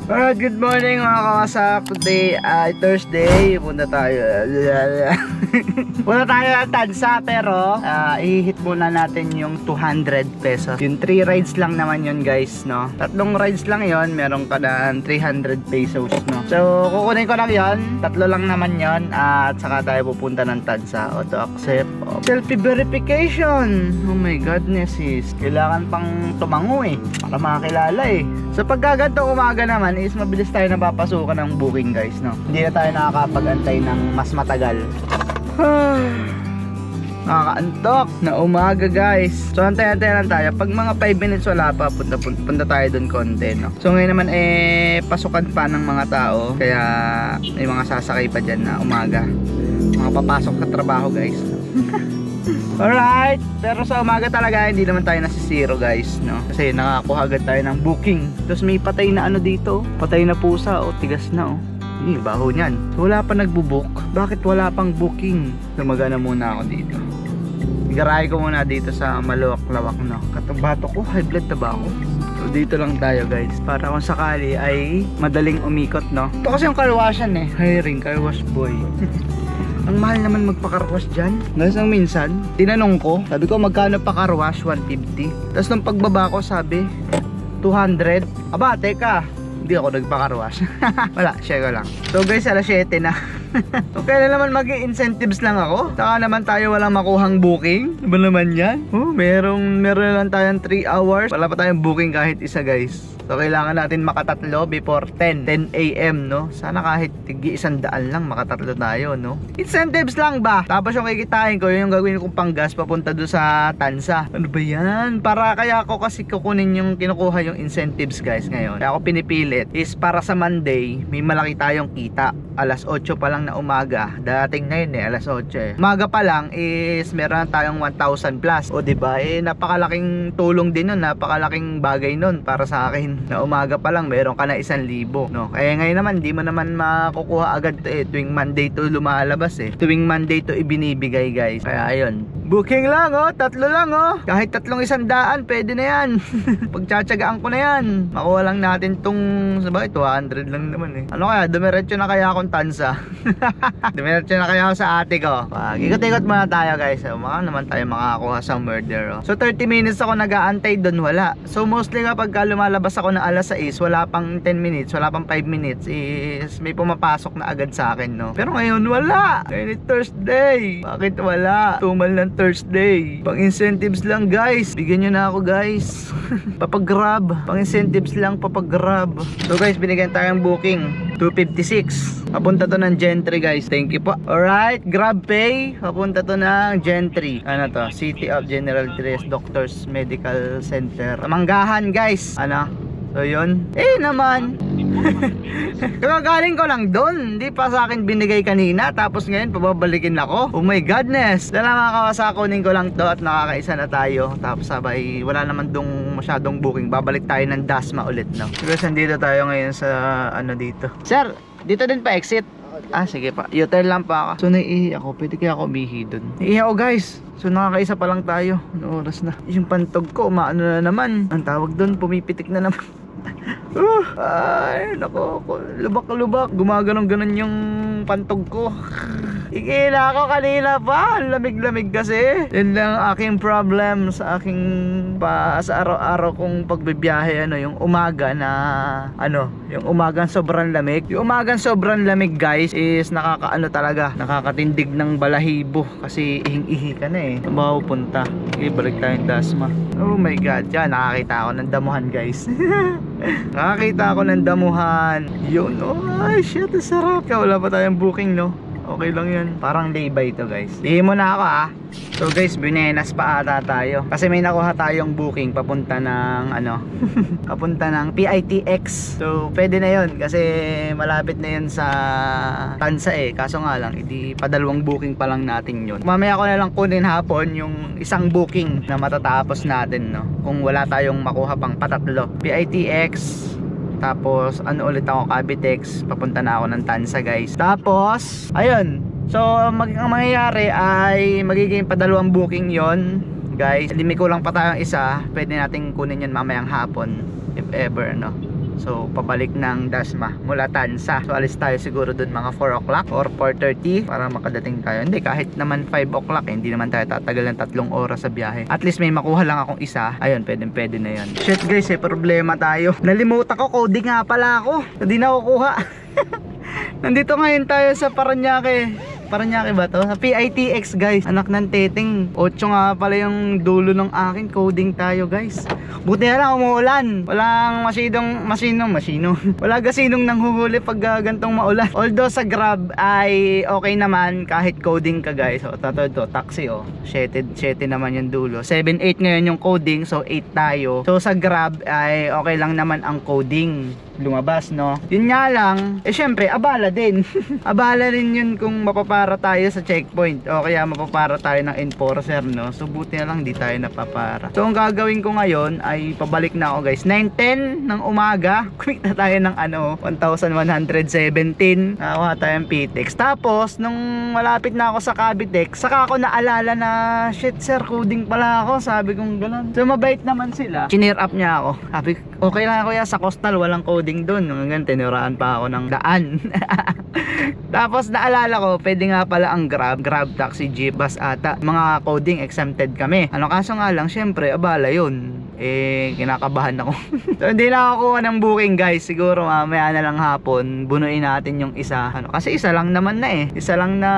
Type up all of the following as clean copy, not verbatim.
Alright, good morning mga kawasak. Today ay Thursday. Punta tayo Punta tayo ng Tansa. Pero i-hit muna natin yung 200 pesos. Yung 3 rides lang naman yun guys, no? 3 rides lang yon, meron ka na 300 pesos, no? So kukunin ko lang yon, 3 lang naman yon. At saka tayo pupunta ng Tansa. Auto accept. Selfie verification. Oh my godness, sis. Kailangan pang tumango eh, para makakilala eh. So pagkaganto umaga naman is mabilis tayo napapasukan ng booking guys, no? Hindi na tayo nakakapag-antay ng mas matagal. Nakakaantok na umaga guys. So antay-antay lang tayo. Pag mga 5 minutes wala pa, punta tayo dun konti, no? So ngayon naman pasukan pa ng mga tao. Kaya may mga sasakay pa dyan na umaga, mga papasok sa trabaho guys. Alright, pero sa umaga talaga hindi naman tayo nasisiro guys, no? Kasi nakakuha agad tayo ng booking. Tapos may patay na ano dito, patay na pusa, o tigas na, oh. Baho niyan. So, wala pa nagbubook. Bakit wala pang booking? Lumagana muna ako dito. Igarahe ko muna dito sa maluwak-lawak, no? Katabato ko, high blood na ba ako? So dito lang tayo guys, para kung sakali ay madaling umikot, no? Ito kasi yung carwashan eh, hiring carwash boy. Ang mahal naman magpakarwash dyan. Guys, ang minsan, tinanong ko, sabi ko magkano pa carwash? 150. Tapos nung pagbaba ko sabi 200. Aba, teka, hindi ako nagpakarwash. Wala, share ko lang. So guys, alas 7 na. Okay na naman, mag-incentives lang ako. Saka naman tayo walang makuhang booking. Diba naman yan? Oh, meron lang tayong 3 hours. Wala pa tayong booking kahit isa guys. So kailangan natin makatatlo before 10 AM, no? Sana kahit tig-100 lang makatatlo tayo, no? Incentives lang ba? Tapos yung kikitain ko, yung gagawin kong panggas papunta doon sa Tansa. Ano ba yan? Para kaya ako kasi kukunin yung kinukuha yung incentives guys ngayon. Kaya ako pinipilit is para sa Monday may malaki tayong kita. Alas 8 pa lang na umaga. Dating na yun alas 8 eh. Umaga pa lang is meron tayong 1,000 plus. O diba? Napakalaking tulong din nun, napakalaking bagay nun para sa akin. Na umaga pa lang meron ka na 1,000, no? Kaya ngayon naman di mo naman makukuha agad tuwing Monday to lumalabas eh. Tuwing Monday to ibinibigay guys. Kaya ayun, booking lang, oh, 3 lang, oh. Kahit 3 100 pwede na yan. Pagtsatsagaan ko na yan. Makuha lang natin tong sabay 200 lang naman eh. Ano kaya, dumiretso na kaya akong Tansa. Dumiretso na kaya ako sa ate ko. Ikot-ikot muna tayo guys. Baka naman tayo makakakuha sa murder, oh. So 30 minutes ako nag-aantay doon, wala. So mostly kapag lumalabas ako ng alas 6, wala pang 10 minutes, wala pang 5 minutes is may pumapasok na agad sa akin, no? Pero ngayon wala. Ngayon Thursday. Bakit wala? Tumal ng Thursday. Pang incentives lang guys. Bigyan nyo na ako guys. Papagrab. Pang incentives lang, papagrab. So guys, binigyan tayong booking 256. Papunta to ng Gentry guys. Thank you po. Alright, Grab Pay. Papunta to ng Gentry. Ano to? City of General Tres Doctors Medical Center. Manggahan guys. Ano? So yun. Naman. Kagagaling ko lang doon. Hindi pa sa akin binigay kanina. Tapos ngayon pababalikin ako. Oh my godness. Dala mga kawasa, kunin ko lang to at nakakaisa na tayo. Tapos sabay wala naman dong masyadong booking. Babalik tayo ng Dasma ulit, no? Because nandito tayo ngayon sa ano dito. Sir, dito din pa exit. Sige pa. U-turn lang pa ako. So naiihi ako. Pwede kaya ako umihi doon. Naiihi ako guys. So nakakaisa pa lang tayo. Ano oras na? Yung pantog ko umaano na naman. Ang tawag doon, pumipitik na naman. Ay nako, lubak-lubak. Gumaganon-ganon yung pantog ko. Ikila ako kanina pa. Lamig-lamig kasi. Yan lang aking problem sa aking sa araw-araw kong pagbibiyahe. Yung umaga na yung umagang sobrang lamig. Yung umagang sobrang lamig guys is nakakaano talaga, nakakatindig ng balahibo. Kasi ihing-ihi ka na eh. Saan ba pupunta? Okay, balik tayong Dasma. Oh my god, yan, nakakita ako ng damuhan guys. Nakakita ako ng damuhan. Yun, ay shit, sarap. Wala pa tayong booking, no? Okay lang yan. Parang lay-by to guys. Lihin mo na ako So guys, Buenas pa ata tayo. Kasi may nakuha tayong booking papunta ng papunta ng PITX. So pwede na yun kasi malapit na yun sa Tansa eh. Kaso nga lang, padalawang booking pa lang natin yun. Mamaya ko na lang kunin hapon yung isang booking na matatapos natin, no? Kung wala tayong makuha pang patatlo. PITX. Tapos ulit ako Cavitex. Papunta na ako ng Tansa guys. Tapos ayun. So ang mangyayari ay magiging padalawang booking yon guys. Hindi may kulang pa tayong isa. Pwede natin kunin yun mamayang hapon if ever, no? So pabalik ng Dasma mula Tansa. So alis tayo siguro dun mga 4 o'clock or 4:30 para makadating tayo. Hindi, kahit naman 5 o'clock hindi naman tayo tatagal ng 3 oras sa biyahe. At least may makuha lang akong isa. Ayun, pwede na yan. Shit guys, problema tayo. Nalimutan ko, coding nga pala ako. Hindi na kukuha. Nandito ngayon tayo sa Paranaque. Paranaque ba to? Sa PITX guys. Anak ng teteng. 8 nga pala yung dulo ng akin. Coding tayo guys. Buti na lang umuulan. Walang masino. Wala gasinong nanghuhuli pag gantong maulan. Although sa Grab ay okay naman kahit coding ka guys. So to taxi oh. 7 naman yung dulo. 7-8 ngayon yung coding. So 8 tayo. So sa Grab ay okay lang naman ang coding. Lumabas no. Yun nga lang, syempre abala din. Abala rin yun kung mapapara tayo sa checkpoint o kaya mapapara tayo ng enforcer no. So buti na lang di tayo napapara. So ang gagawin ko ngayon ay pabalik na ako guys. 9:10 ng umaga. Kumita tayo ng 1,117. Nakakuha tayong PTX. Tapos nung malapit na ako sa Cavitex, saka ako naalala na shit sir, coding pala ako. Sabi kong gano'n. So mabait naman sila. Chineer up niya ako. Sabi okay lang ako ya sa Coastal, walang coding doon. Hanggang tinuraan pa ako ng daan. Tapos naalala ko, pwede nga pala ang Grab, taxi, jeep, bus ata. Mga coding exempted kami. Ano kaso nga lang, syempre abala yun. Kinakabahan ako. So hindi na ako kuha ng booking guys. Siguro mamaya na lang hapon bunuin natin yung isa. Kasi isa lang naman na eh. Isa lang na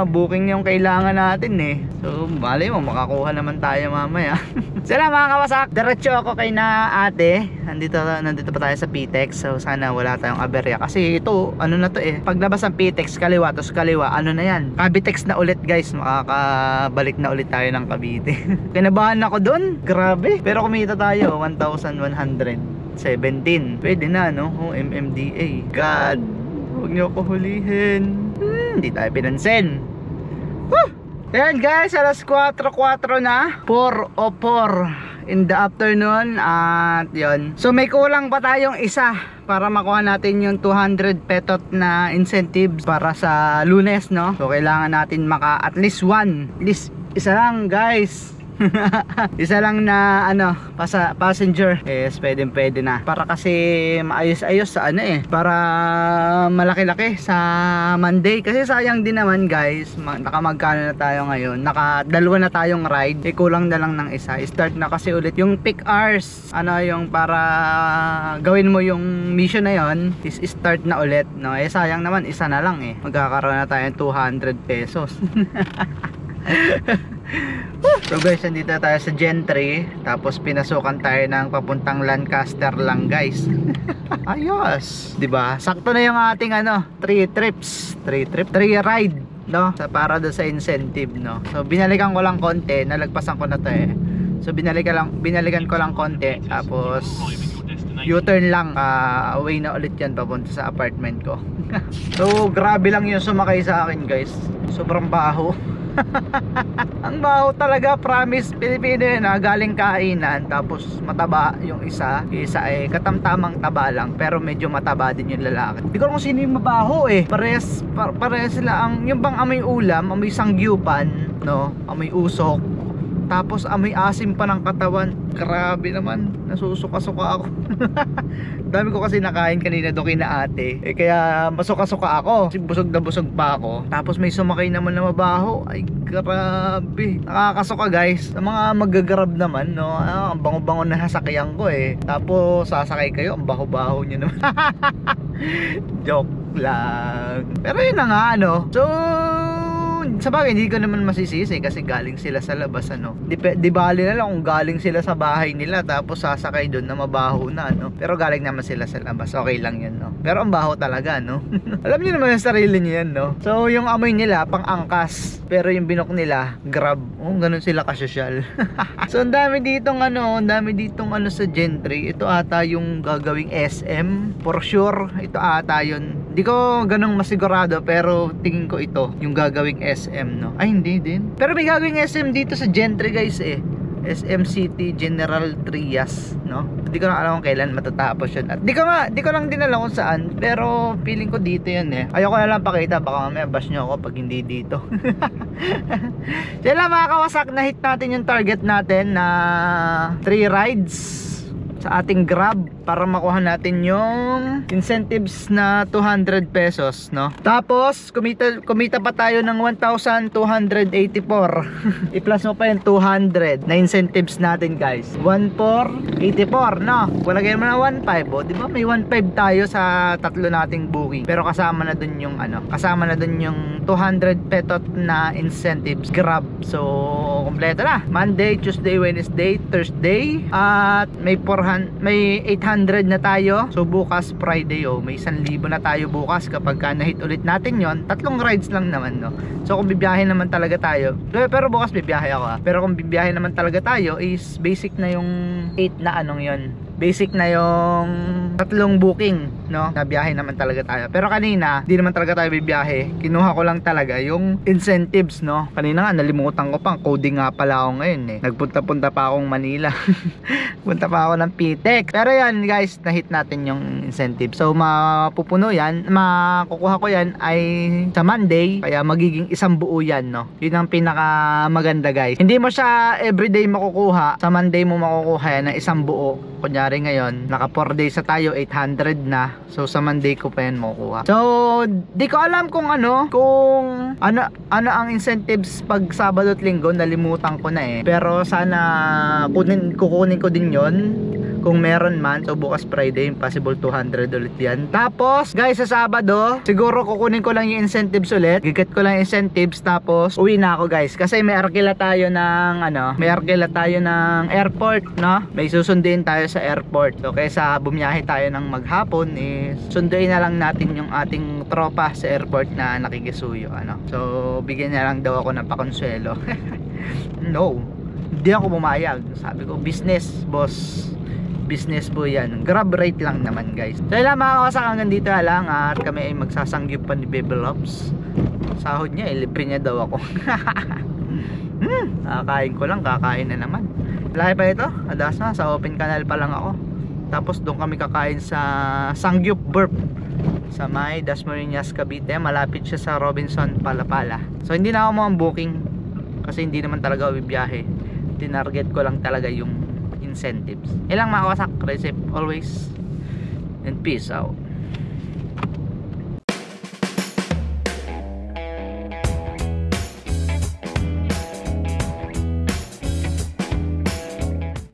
booking yung kailangan natin eh. So malay mo makakuha naman tayo mamaya. Sila mga kawasak, diretso ako kay na ate. Nandito pa tayo sa PTEX. So sana wala tayong aberya. Kasi ito, ano na to eh. Paglabas ng PTEX, kaliwa, tapos kaliwa, ano na yan. Cavitex na ulit guys. Makakabalik na ulit tayo ng Cavite. Kinabahan ako doon. Grabe. Pero kumita tayo, 1,117. Pwede na no? MMDA. God, huwag niyo ako hulihin. Hindi tayo pinansin. Woo! Ayan guys, alas 4:04 na. 4:04 in the afternoon. At yun. So may kulang pa tayong isa para makuha natin yung 200 petot na incentives para sa Lunes no. So kailangan natin maka at least isa lang guys. Isa lang na passenger is pwede na para kasi maayos-ayos sa para malaki-laki sa Monday kasi sayang din naman guys. Nakamagkano na tayo ngayon, nakadalawa na tayong ride, kulang na lang ng isa. Start na kasi ulit yung peak hours, yung para gawin mo yung mission na yon is start na ulit no. Sayang naman isa na lang magkakaroon na tayo ng 200 pesos. So guys, nandito tayo sa Gentry. Tapos pinasukan tayo ng papuntang Lancaster lang guys. Ayos, diba? Sakto na yung ating 3 ride no? Para do sa incentive no. So binalikan ko lang konti. Nalagpasan ko na to So binalikan ko lang konti. Tapos U-turn lang, away na ulit yan papunta sa apartment ko. So grabe lang yung sumakay sa akin guys. Sobrang baho. Ang baho talaga, promise. Pilipino yun galing kainan. Tapos mataba yung isa ay katamtamang taba lang, pero medyo mataba din yung lalaki. Hindi ko alam kung sino yung mabaho Parehas sila yung bang amoy ulam, amoy sangyupan no, amoy usok, tapos amoy asim pa ng katawan. Grabe naman, nasusuka-suka ako. Dami ko kasi nakain kanina doon kina ate kaya masuka-suka ako kasi busog na busog pa ako. Tapos may sumakay naman na mabaho. Ay grabe, nakakasuka guys. Sa mga magagrab naman no, ang bango-bango na sasakyan ko tapos sasakay kayo, ang baho-baho nyo naman. Joke lang. Pero yun na nga So sabagay hindi ko naman masisisi kasi galing sila sa labas di bali na lang kung galing sila sa bahay nila tapos sasakay doon na mabaho na pero galing naman sila sa labas, okay lang yun pero ang baho talaga alam niyo naman yung sarili niyo yan so yung amoy nila pang angkas pero yung binok nila Grab, ganun sila kasosyal. So ang dami ditong sa Gentry. Ito ata yung gagawing SM for sure, ito ata yun. Hindi ko ganong masigurado pero tingin ko ito yung gagawing SM ay hindi din, pero may gagawing SM dito sa Gentry guys SM City General Trias hindi ko na alam kung kailan matatapos yun at di ko lang din alam kung saan, pero feeling ko dito yun ayoko na lang pakita, baka mamaya bash nyo ako pag hindi dito. Sila mga kawasak, na hit natin yung target natin na 3 rides. sa ating Grab para makuha natin yung incentives na 200 pesos, no? Tapos kumita pa tayo ng 1,284. I-plus mo pa yung 200 na incentives natin, guys. 1,484, no? Wala kayo naman na 1,500, oh. Diba may 1,500 tayo sa tatlo nating booking. Pero kasama na dun yung kasama na dun yung 200 petot na incentives Grab. So kompleto na. Monday, Tuesday, Wednesday, Thursday, at may 800 na tayo. So bukas Friday, oh, may 1,000 na tayo bukas kapag na-hit ulit natin yon. Tatlong rides lang naman, no? So kung bibiyahe naman talaga tayo, pero bukas bibiyahe ako, ha? Pero kung bibiyahe naman talaga tayo is basic na yung 8 na yon. Basic na yung tatlong booking, no? Na biyahe naman talaga tayo. Pero kanina, di naman talaga tayo bibiyahe. Kinuha ko lang talaga yung incentives, no? Kanina nga, nalimutan ko pang coding nga pala ako ngayon, eh. Nagpunta-punta pa akong Manila. Punta pa ako ng PTEC. Pero yan, guys, na-hit natin yung incentive. So mapupuno yan, makukuha ko yan ay sa Monday. Kaya magiging isang buo yan, no? Yun ang pinaka maganda, guys. Hindi mo siya everyday makukuha. Sa Monday mo makukuha yan ng isang buo. Kunyari ngayon, naka 4 days na tayo, 800 na. So sa Monday ko pa yan makukuha. So di ko alam kung ano ang incentives pag Sabado at Linggo. Nalimutan ko na, eh. Pero sana kukunin ko din yon kung meron man. So bukas Friday, possible 200 ulit yan. Tapos guys, sa Sabado siguro kukunin ko lang yung incentives ulit. Gigat ko lang yung incentives, tapos uwi na ako, guys. Kasi may arkila tayo ng airport, no? May susundin tayo sa airport. So kaysa bumiyahe tayo ng maghapon, is sunduin na lang natin yung ating tropa sa airport na nakikisuyo, ano? So bigyan niya lang daw ako ng pakonsuelo. No, hindi ako pumayag. Sabi ko, business boss, business po yan. Grab rate lang naman, guys. So yun lang mga kawasak, hanggang dito na lang. At kami ay magsasanggip pa ni Baby Loves. Sahod niya, libre niya daw ako. Kakain ko lang, kakain na naman. Lahi pa ito, adas na, sa open canal pa lang ako. Tapos doon kami kakain sa Sangyup Burp sa may Dasmariñas, Cavite. Malapit siya sa Robinson, Palapala. So hindi na ako mga booking kasi hindi naman talaga ako bibiyahe. Tinarget ko lang talaga yung incentives. Ilang mga kawasak, recipe always, and peace out.